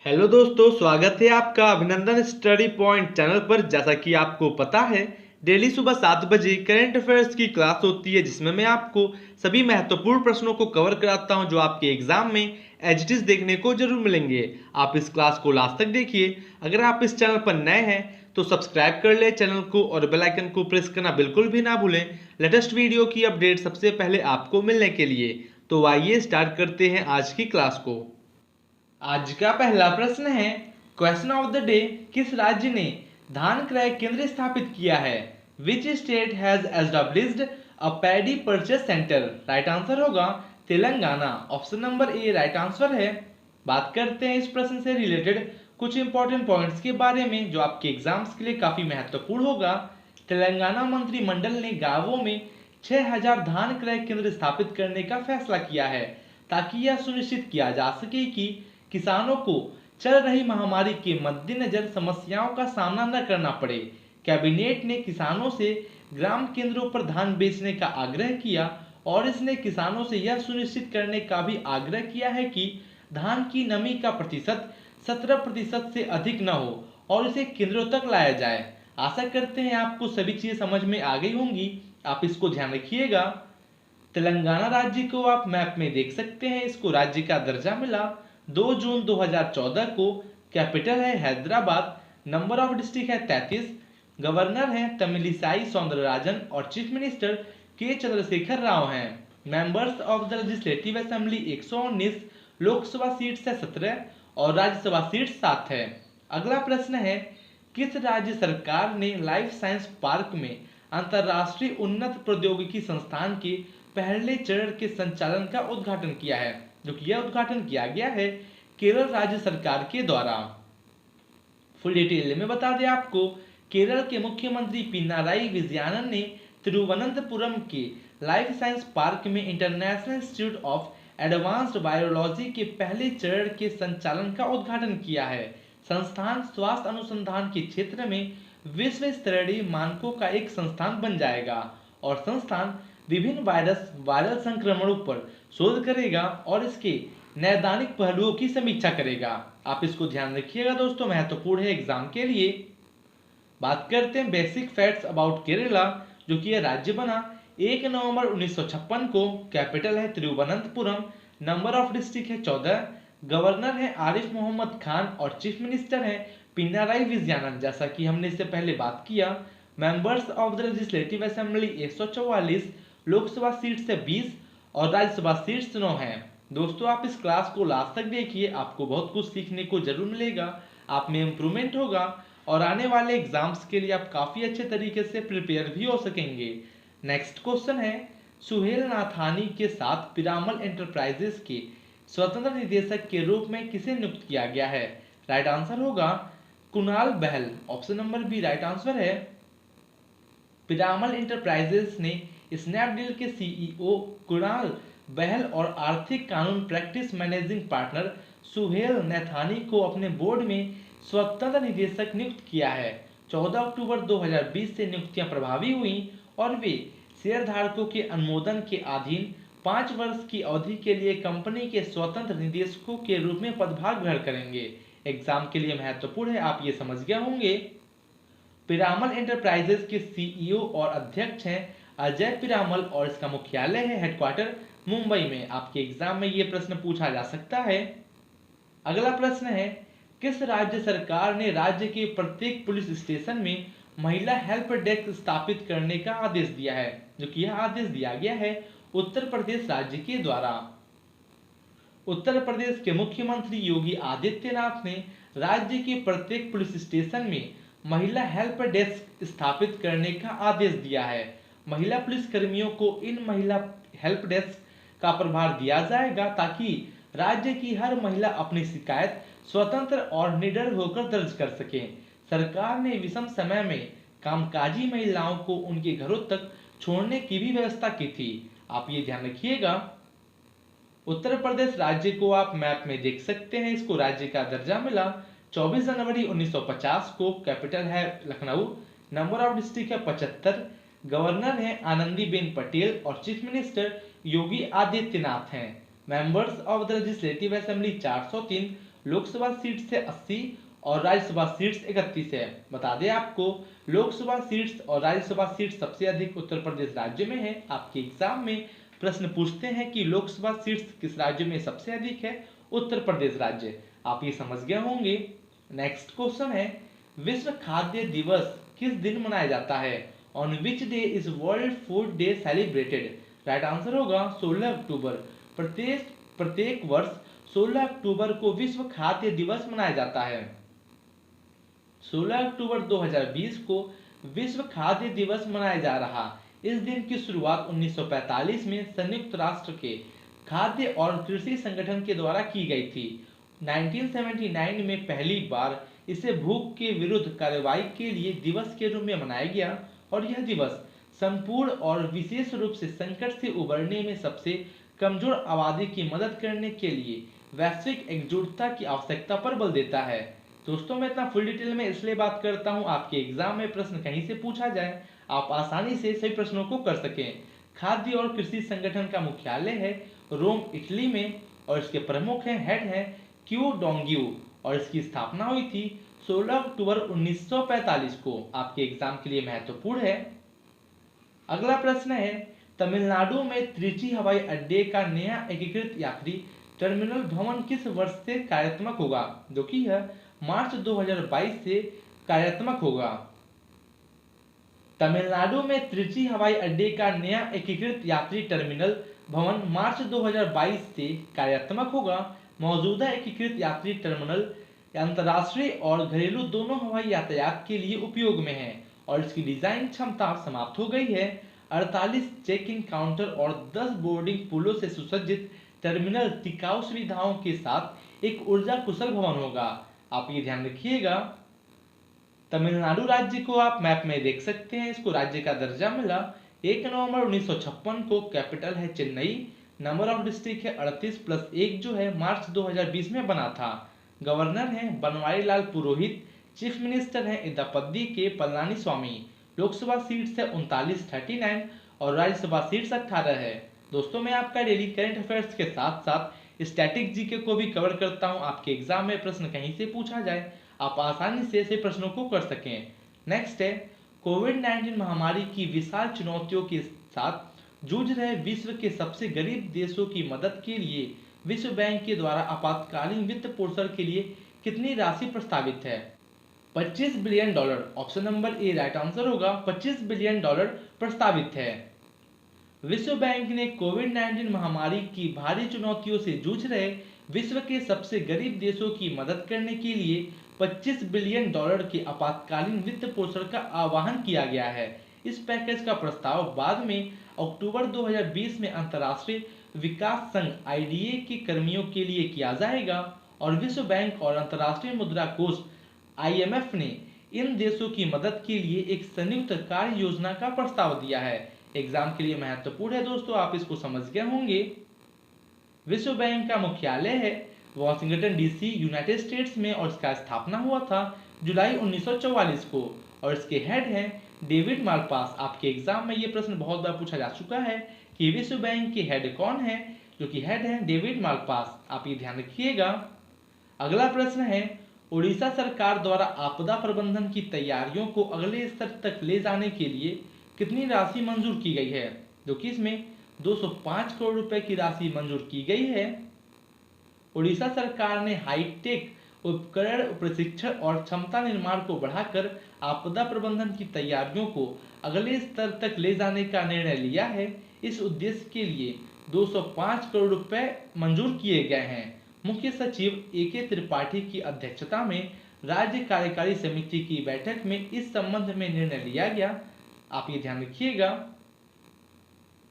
Hello दोस्तों, स्वागत है आपका अभिनंदन स्टडी पॉइंट चैनल पर। जैसा कि आपको पता है, डेली सुबह 7 बजे करंट अफेयर्स की क्लास होती है, जिसमें मैं आपको सभी महत्वपूर्ण प्रश्नों को कवर कराता हूं जो आपके एग्जाम में एज देखने को जरूर मिलेंगे। आप इस क्लास को लास्ट तक देखिए। अगर आप इस चैनल पर नए हैं तो सब्सक्राइब कर ले चैनल को और बेल आइकन को प्रेस करना बिल्कुल भी ना भूलें, लेटेस्ट वीडियो की अपडेट सबसे पहले आपको मिलने के लिए। तो आइए स्टार्ट करते हैं आज की क्लास को। आज का पहला प्रश्न है, क्वेश्चन ऑफ द डे, किस राज्य ने धान क्रय केंद्र स्थापित किया है? Which state has established a paddy purchase centre? Right answer होगा Telangana. Option number A right answer है। बात करते हैं इस प्रश्न से रिलेटेड कुछ इंपॉर्टेंट पॉइंट्स के बारे में जो आपके एग्जाम्स के लिए काफी महत्वपूर्ण होगा। तेलंगाना मंत्रिमंडल ने गांवों में 6000 धान क्रय केंद्र स्थापित करने का फैसला किया है, ताकि यह सुनिश्चित किया जा सके कि किसानों को चल रही महामारी के मद्देनजर समस्याओं का सामना न करना पड़े। कैबिनेट ने किसानों से ग्राम केंद्रों पर धान बेचने का आग्रह किया और इसने किसानों से यह सुनिश्चित करने का भी आग्रह किया है कि धान की नमी का प्रतिशत 17% से अधिक न हो और इसे केंद्रों तक लाया जाए। आशा करते हैं आपको सभी चीजें समझ में आ गई होंगी। आप इसको ध्यान रखिएगा। तेलंगाना राज्य को आप मैप में देख सकते हैं। इसको राज्य का दर्जा मिला 2 जून 2014 को। कैपिटल है हैदराबाद। नंबर ऑफ डिस्ट्रिक्ट है 33। गवर्नर है तमिलिसाई सौंदरराजन और चीफ मिनिस्टर के चंद्रशेखर राव हैं। Members of the legislative assembly 119। Lok Sabha seats है 17 और राज्यसभा सीट 7 है। अगला प्रश्न है, किस राज्य सरकार ने लाइफ साइंस पार्क में अंतरराष्ट्रीय उन्नत प्रौद्योगिकी संस्थान के पहले चरण के संचालन का उद्घाटन किया है? जो कि यह उद्घाटन किया गया है केरल राज्य सरकार के द्वारा। फुल डिटेल में बता दें आपको, केरल के मुख्यमंत्री पिनाराई विजयन ने तिरुवनंतपुरम के लाइफ साइंस पार्क में international institute of advanced biology के पहले चरण के संचालन का उद्घाटन किया है। संस्थान स्वास्थ्य अनुसंधान के क्षेत्र में विश्व स्तरीय मानकों का एक संस्थान बन जाएगा और संस्थान विभिन्न वायरल संक्रमणों पर शोध करेगा और इसके नैदानिक पहलुओं की समीक्षा करेगा। आप इसको ध्यान रखिएगा दोस्तों, महत्वपूर्ण है एग्जाम के लिए। बात करते हैं बेसिक फैक्ट्स अबाउट केरला, जो कि यह राज्य बना 1 नवंबर 1956 को। कैपिटल है तिरुवनंतपुरम। नंबर ऑफ डिस्ट्रिक्ट है 14। गवर्नर है आरिफ मोहम्मद खान और चीफ मिनिस्टर है पिनाराई विजयन, जैसा कि हमने इससे पहले बात किया। Members of the legislative assembly 144। Lok Sabha seat से 20 और राज्यसभा सीट 9 है। दोस्तों, आप इस क्लास को लास्ट तक देखिए, आपको बहुत कुछ सीखने को जरूर मिलेगा, आप में इम्प्रूवमेंट होगा और आने वाले एग्जाम्स के लिए आप काफी अच्छे तरीके से प्रिपेयर भी हो सकेंगे। नेक्स्ट क्वेश्चन है, सुहेल नाथानी के साथ पिरामल एंटरप्राइजेस के स्वतंत्र निदेशक के रूप में किसे नियुक्त किया गया है? राइट आंसर होगा Kunal Bahl. Option number B right answer है। पिरामल एंटरप्राइजेस ने स्नैपडील के सीईओ कुणाल बहल और आर्थिक कानून practice managing partner Suhail Naithani को अपने बोर्ड में स्वतंत्र निदेशक नियुक्त किया है। 14 अक्टूबर 2020 से नियुक्तियां प्रभावी हुई और वे शेयरधारकों के अनुमोदन के अधीन 5 वर्ष की अवधि के लिए कंपनी के स्वतंत्र निदेशकों के रूप में पदभार ग्रहण करेंगे। एग्जाम के लिए महत्वपूर्ण है, आप ये समझ गए होंगे। पिरामल एंटरप्राइजेस के सीईओ और अध्यक्ष हैं अजय पिरामल और इसका मुख्यालय है हेडक्वार्टर मुंबई में। आपके एग्जाम में ये प्रश्न पूछा जा सकता है। अगला प्रश्न है, किस राज्य सरकार ने राज्य के प्रत्येक पुलिस स्टेशन में महिला हेल्प डेस्क स्थापित करने का आदेश दिया है? जो कि यह आदेश दिया गया है उत्तर प्रदेश राज्य के द्वारा। उत्तर प्रदेश के मुख्यमंत्री योगी आदित्यनाथ ने राज्य के प्रत्येक पुलिस स्टेशन में महिला हेल्प डेस्क स्थापित करने का आदेश दिया है। महिला पुलिस कर्मियों को इन महिला हेल्प डेस्क का प्रभार दिया जाएगा ताकि राज्य की हर महिला अपनी शिकायत स्वतंत्र और निडर होकर दर्ज कर सके। सरकार ने विषम समय में कामकाजी महिलाओं को उनके घरों तक छोड़ने की भी व्यवस्था की थी। आप ये ध्यान रखिएगा। उत्तर प्रदेश राज्य को आप मैप में देख सकते हैं। इसको राज्य का दर्जा मिला 24 जनवरी 1950 को। कैपिटल है लखनऊ। नंबर ऑफ डिस्ट्रिक्ट है 75। गवर्नर है आनंदीबेन पटेल और चीफ मिनिस्टर योगी आदित्यनाथ हैं। Members of the legislative assembly 403। Lok Sabha seats है 80 और राज्यसभा सीट्स 31 है। बता दें आपको, लोकसभा सीट्स और राज्यसभा सीट्स सबसे अधिक उत्तर प्रदेश राज्य में है। आपके एग्जाम में प्रश्न पूछते हैं कि लोकसभा सीट्स किस राज्य में सबसे अधिक है, उत्तर प्रदेश राज्य। आप ये समझ गए होंगे। नेक्स्ट क्वेश्चन है, विश्व खाद्य दिवस किस दिन मनाया जाता है? On which day is world food day celebrated? Right answer होगा 16 अक्टूबर। प्रत्येक वर्ष 16 अक्टूबर को विश्व खाद्य दिवस मनाया जाता है। 16 अक्टूबर 2020 को विश्व खाद्य दिवस मनाया जा रहा। इस दिन की शुरुआत 1945 में संयुक्त राष्ट्र के खाद्य और कृषि संगठन के द्वारा की गई थी। 1979 में पहली बार इसे भूख के विरुद्ध कार्रवाई के लिए दिवस के रूप में मनाया गया और यह दिवस संपूर्ण और विशेष रूप से संकट से उबरने में सबसे कमजोर आबादी की मदद करने के लिए वैश्विक एकजुटता की आवश्यकता पर बल देता है। दोस्तों, मैं इतना फुल डिटेल में इसलिए बात करता हूं, आपके एग्जाम में प्रश्न कहीं से पूछा जाए आप आसानी से सही प्रश्नों को कर सकें। खाद्य और कृषि संगठन का मुख्यालय है रोम, इटली में और इसके प्रमुख हेड है क्यू डोंग्यू और इसकी स्थापना हुई थी 16 अक्टूबर 1945 को। आपके एग्जाम के लिए महत्वपूर्ण है। अगला प्रश्न है, तमिलनाडु में त्रिची हवाई अड्डे का नया एकीकृत यात्री टर्मिनल भवन किस वर्ष से कार्यात्मक होगा? जो कि यह मार्च 2022 से कार्यात्मक होगा। तमिलनाडु में त्रिची हवाई अड्डे का नया एकीकृत यात्री टर्मिनल भवन मार्च 2022 से कार्यात्मक होगा। मौजूदा एकीकृत यात्री टर्मिनल अंतर्राष्ट्रीय और घरेलू दोनों हवाई यातायात के लिए उपयोग में है और इसकी डिजाइन क्षमता समाप्त हो गई है। 48 चेक इन काउंटर और 10 बोर्डिंग पुलों से सुसज्जित टर्मिनल टिकाऊ सुविधाओं के साथ एक ऊर्जा कुशल भवन होगा। आप ये ध्यान रखिएगा। तमिलनाडु राज्य को आप मैप में देख सकते हैं, इसको राज्य का दर्जा मिला 1 नवंबर 1956 को। कैपिटल है चेन्नई। नंबर ऑफ डिस्ट्रिक्ट है 38 + 1 जो है मार्च 2020 में बना था। गवर्नर है बनवारी लाल पुरोहित। चीफ मिनिस्टर है इदापद्दी के पलानी स्वामी। लोकसभा सीट्स है 39 और राज्यसभा सीट्स 18 है। दोस्तों, मैं आपका डेली करंट अफेयर्स के साथ साथ स्टैटिक जीके को भी कवर करता हूं। आपके एग्जाम में प्रश्न कहीं से पूछा जाए आप आसानी से ऐसे प्रश्नों को कर सकें। नेक्स्ट है, कोविड-19 महामारी की विशाल चुनौतियों के साथ जूझ रहे विश्व के सबसे गरीब देशों की मदद के लिए विश्व बैंक के द्वारा आपातकालीन वित्त पोषण के लिए कितनी राशि प्रस्तावित है? $25 billion. Option number A right answer होगा। $25 बिलियन प्रस्तावित है। विश्व बैंक ने कोविड-19 महामारी की भारी चुनौतियों से जूझ रहे विश्व के सबसे गरीब देशों की मदद करने के लिए $25 बिलियन के आपातकालीन वित्त पोषण का आह्वान किया गया है। इस पैकेज का प्रस्ताव बाद में अक्टूबर 2020 में अंतर्राष्ट्रीय विकास संघ आईडीए के कर्मियों के लिए किया जाएगा और विश्व बैंक और अंतर्राष्ट्रीय मुद्रा कोष आईएमएफ ने इन देशों की मदद के लिए एक संयुक्त कार्य योजना का प्रस्ताव दिया है। एग्जाम के लिए महत्वपूर्ण है दोस्तों, आप इसको समझ गए होंगे। विश्व बैंक का मुख्यालय है वॉशिंगटन डीसी, यूनाइटेड स्टेट्स में और इसका स्थापना हुआ था जुलाई 1944 को और इसके हेड हैं डेविड मालपास। आपके एग्जाम में ये प्रश्न बहुत बार पूछा जा चुका है कि विश्व बैंक के हेड कौन है? जो कि हेड हैं डेविड मालपास। आप ये ध्यान रखिएगा। अगला प्रश्न है, उड़ीसा सरकार द्वारा आपदा प्रबंधन की तैयारियों को अगले स्तर तक ले जाने के लिए कितनी राशि मंजूर की गई है? जो कि इसमें 205 करोड़ रुपए की राशि मंजूर की गई है। उड़ीसा सरकार ने हाईटेक उपकरण प्रशिक्षण और क्षमता निर्माण को बढ़ाकर आपदा प्रबंधन की तैयारियों को अगले स्तर तक ले जाने का निर्णय लिया है। इस उद्देश्य के लिए 205 करोड़ रुपए मंजूर किए गए हैं। मुख्य सचिव ए.के. त्रिपाठी की अध्यक्षता में राज्य कार्यकारी समिति की बैठक में इस संबंध में निर्णय लिया गया। आप ये ध्यान रखिएगा।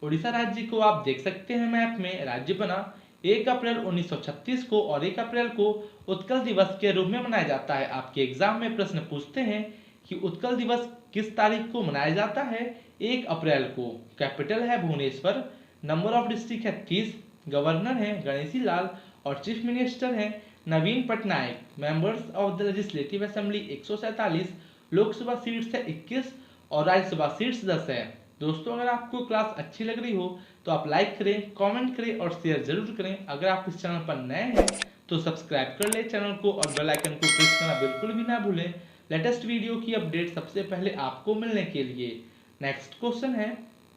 उड़ीसा राज्य को आप देख सकते हैं मैप में, राज्य बना 1 अप्रैल 1936 को और 1 अप्रैल को उत्कल दिवस के रूप में मनाया जाता है। आपके एग्जाम में प्रश्न पूछते हैं कि उत्कल दिवस किस तारीख को मनाया जाता है? 1 अप्रैल को। कैपिटल है भुवनेश्वर। नंबर ऑफ डिस्ट्रिक्ट है 30। गवर्नर है गणेशी लाल और चीफ मिनिस्टर है Naveen Patnaik. Members of the legislative assembly 147। Lok Sabha seats है 21 और राज्यसभा सीट्स 10 है। दोस्तों, अगर आपको क्लास अच्छी लग रही हो तो आप लाइक करें, कमेंट करें और शेयर जरूर करें। अगर आप इस चैनल पर नए हैं तो सब्सक्राइब कर ले चैनल को और बेल आइकन को प्रेस करना बिल्कुल भी ना भूलें लेटेस्ट वीडियो की अपडेट सबसे पहले आपको मिलने के लिए। नेक्स्ट क्वेश्चन है,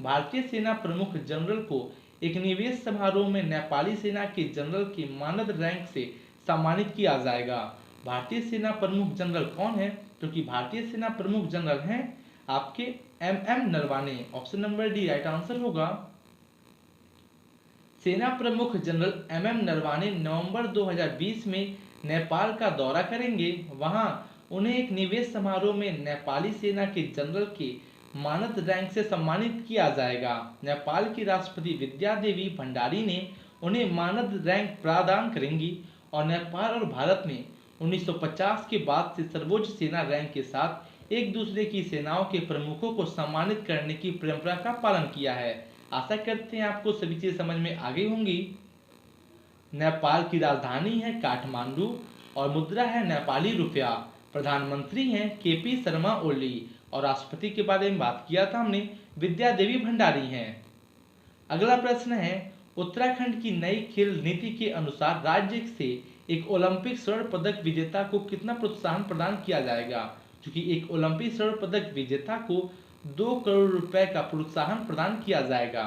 भारतीय सेना प्रमुख जनरल को एक निवेश समारोह में नेपाली सेना के जनरल के मानद रैंक से सम्मानित किया जाएगा। भारतीय सेना प्रमुख जनरल कौन है? जो कि भारतीय सेना प्रमुख जनरल हैं आपके MM Naravane. Option number D right answer होगा। सेना प्रमुख जनरल MM नरवाने नवंबर 2020 में नेपाल का दौरा करेंगे। वहां उन्हें एक निवेश समारोह में नेपाली सेना के जनरल के मानद रैंक से सम्मानित किया जाएगा। नेपाल की राष्ट्रपति विद्या देवी भंडारी ने उन्हें मानद रैंक प्रदान करेंगी और नेपाल और भारत ने 1950 के बाद से सर्वोच्च सेना रैंक के साथ एक दूसरे की सेनाओं के प्रमुखों को सम्मानित करने की परंपरा का पालन किया है। आशा करते हैं आपको सभी चीजें समझ में आ गई होंगी। नेपाल की राजधानी है काठमांडू और मुद्रा है नेपाली रुपया। प्रधानमंत्री हैं KP शर्मा ओली और राष्ट्रपति के बारे में बात किया था हमने, विद्या देवी भंडारी हैं। अगला प्रश्न है, उत्तराखंड की नई खेल नीति के अनुसार राज्य से एक ओलंपिक स्वर्ण पदक विजेता को कितना प्रोत्साहन प्रदान किया जाएगा? क्योंकि एक ओलंपिक स्वर्ण पदक विजेता को 2 करोड़ रुपए का प्रोत्साहन प्रदान किया जाएगा।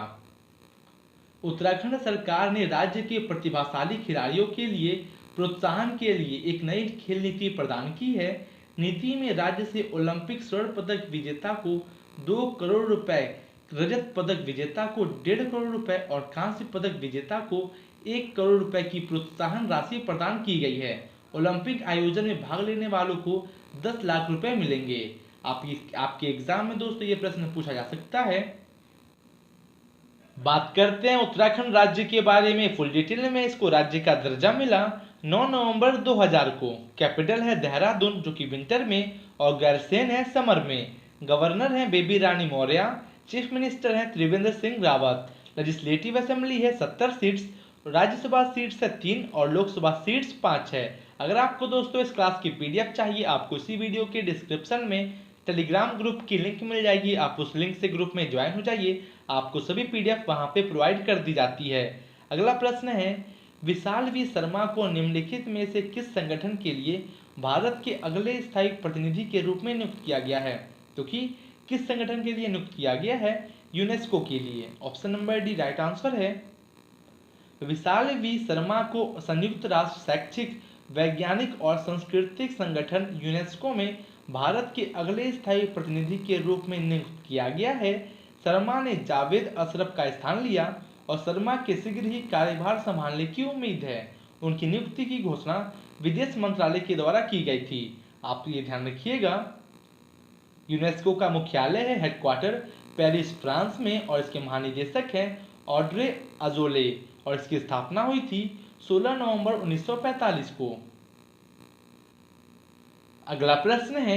उत्तराखंड सरकार ने राज्य के प्रतिभाशाली खिलाड़ियों के लिए प्रोत्साहन के लिए एक नई खेल नीति प्रदान की है। नीति में राज्य से ओलंपिक स्वर्ण पदक विजेता को 2 करोड़ रुपए, रजत पदक विजेता को 1.5 करोड़ रुपए और कांस्य पदक विजेता को 1 करोड़ रुपए की प्रोत्साहन राशि प्रदान की गई है। ओलंपिक आयोजन में भाग लेने वालों को 10 लाख रुपए मिलेंगे। आपके एग्जाम में दोस्तों ये प्रश्न पूछा जा सकता है। बात करते हैं उत्तराखंड राज्य के बारे में फुल डिटेल में। इसको राज्य का दर्जा मिला 9 नवंबर 2000 को। कैपिटल है देहरादून जो कि विंटर में, और गैरसैंण है समर में। गवर्नर है बेबी रानी मौर्य। चीफ मिनिस्टर है त्रिवेंद्र सिंह रावत। लेजिस्लेटिव असेंबली है 70 सीट्स। राज्यसभा सीट्स है 3 और लोकसभा सीट्स 5 है। अगर आपको दोस्तों इस क्लास की PDF चाहिए, आपको इसी वीडियो के डिस्क्रिप्शन में टेलीग्राम ग्रुप की लिंक मिल जाएगी। आप उस लिंक से ग्रुप में ज्वाइन हो जाइए, आपको सभी PDF वहां पे प्रोवाइड कर दी जाती है। अगला प्रश्न है, विशाल वी शर्मा को निम्नलिखित में से किस संगठन के लिए भारत के अगले स्थायी प्रतिनिधि के रूप में नियुक्त किया गया है? तो कि किस संगठन के लिए नियुक्त किया गया है? यूनेस्को के लिए। Option number D right answer है। विशाल वी शर्मा को संयुक्त राष्ट्र शैक्षिक, वैज्ञानिक और सांस्कृतिक संगठन यूनेस्को में भारत के अगले स्थायी प्रतिनिधि के रूप में नियुक्त किया गया है। शर्मा ने जावेद अशरफ का स्थान लिया और शर्मा के शीघ्र ही कार्यभार संभालने की उम्मीद है। उनकी नियुक्ति की घोषणा विदेश मंत्रालय के द्वारा की गई थी। आप ये ध्यान रखिएगा। यूनेस्को का मुख्यालय है हेडक्वार्टर पेरिस फ्रांस में और इसके महानिदेशक हैं ऑड्रे अजोले और इसकी स्थापना हुई थी 16 नवंबर 1945 को। अगला प्रश्न है,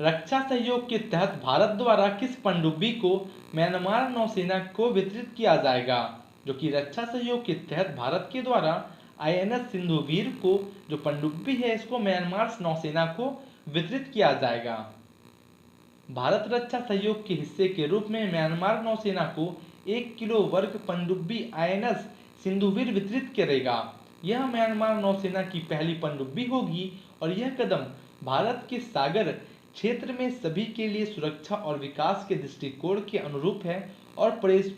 रक्षा सहयोग के तहत भारत द्वारा किस पनडुब्बी को म्यांमार नौसेना को वितरित किया जाएगा? जो कि रक्षा सहयोग के तहत भारत के द्वारा INS सिंधुवीर को जो पनडुब्बी है इसको म्यांमार नौसेना को वितरित किया जाएगा। भारत रक्षा सहयोग के हिस्से के रूप में म्यांमार नौसेना को 1 किलो वर्ग पनडुब्बी INS सिंधुवीर वितरित करेगा। यह म्यांमार नौसेना की पहली पनडुब्बी होगी और यह कदम भारत के सागर क्षेत्र में सभी के लिए सुरक्षा और विकास के दृष्टिकोण के अनुरूप है और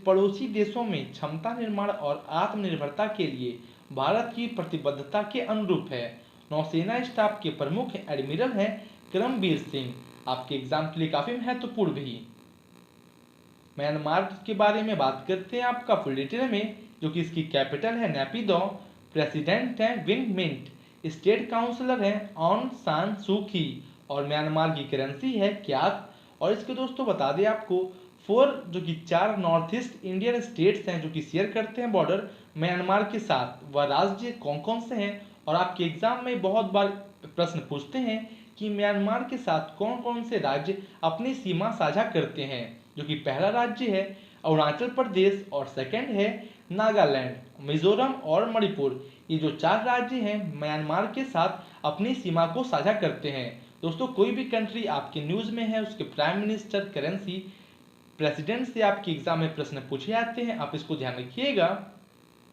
पड़ोसी देशों में क्षमता निर्माण और आत्मनिर्भरता के लिए भारत की प्रतिबद्धता के अनुरूप है। नौसेना स्टाफ के प्रमुख एडमिरल हैं करमबीर सिंह। आपके एग्जाम के लिए काफी महत्वपूर्ण भी। म्यांमार के बारे में बात करते हैं आपका फुल डिटेल में, जो कि इसकी कैपिटल है नैपिदो। प्रेसिडेंट है विन मिंट। स्टेट काउंसलर है ऑन सान सू की और म्यांमार की करेंसी है क्यात। और इसके दोस्तों बता दें आपको 4 नॉर्थ ईस्ट इंडियन स्टेट्स हैं जो कि शेयर करते हैं बॉर्डर म्यांमार के साथ। वह राज्य कौन कौन से हैं? और आपके एग्जाम में बहुत बार प्रश्न पूछते हैं कि म्यांमार के साथ कौन कौन से राज्य अपनी सीमा साझा करते हैं। जो कि पहला राज्य है अरुणाचल प्रदेश और सेकंड है नागालैंड, मिजोरम और मणिपुर। ये जो 4 राज्य हैं म्यांमार के साथ अपनी सीमा को साझा करते हैं। दोस्तों कोई भी कंट्री आपके न्यूज में है उसके प्राइम मिनिस्टर, करेंसी, प्रेसिडेंट से आपके एग्जाम में प्रश्न पूछे जाते हैं, आप इसको ध्यान रखिएगा।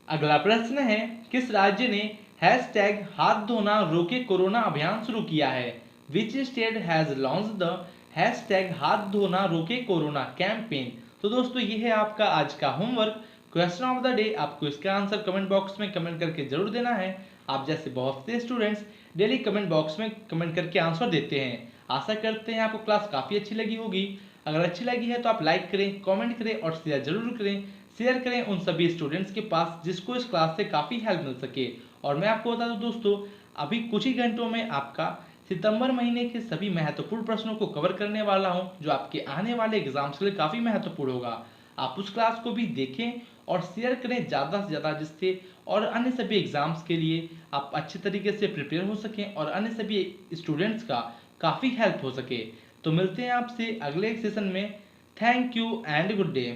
अगला प्रश्न है, किस राज्य ने हैशटैग हाथ धोना रोके कोरोना अभियान शुरू किया है? Which state has launch the hashtag हाथ धोना रोके कोरोना कैंपेन? तो दोस्तों ये है आपका आज का homework. Question of the day, आपको इसका आंसर कमेंट बॉक्स में कमेंट करके जरूर देना है। आप जैसे बहुत से स्टूडेंट्स डेली कमेंट बॉक्स में कमेंट करके आंसर देते हैं। आशा करते हैं आपको क्लास काफ़ी अच्छी लगी होगी। अगर अच्छी लगी है तो आप लाइक करें, कमेंट करें और शेयर जरूर करें। शेयर करें उन सभी स्टूडेंट्स के पास जिसको इस क्लास से काफ़ी हेल्प मिल सके। और मैं आपको बता दूं दोस्तों, अभी कुछ ही घंटों में आपका सितंबर महीने के सभी महत्वपूर्ण प्रश्नों को कवर करने वाला हूं, जो आपके आने वाले एग्जाम्स के लिए काफ़ी महत्वपूर्ण होगा। आप उस क्लास को भी देखें और शेयर करें ज़्यादा से ज़्यादा, जिससे और अन्य सभी एग्जाम्स के लिए आप अच्छे तरीके से प्रिपेयर हो सकें और अन्य सभी स्टूडेंट्स का काफ़ी हेल्प हो सके। तो मिलते हैं आपसे अगले सेशन में। Thank you and good day.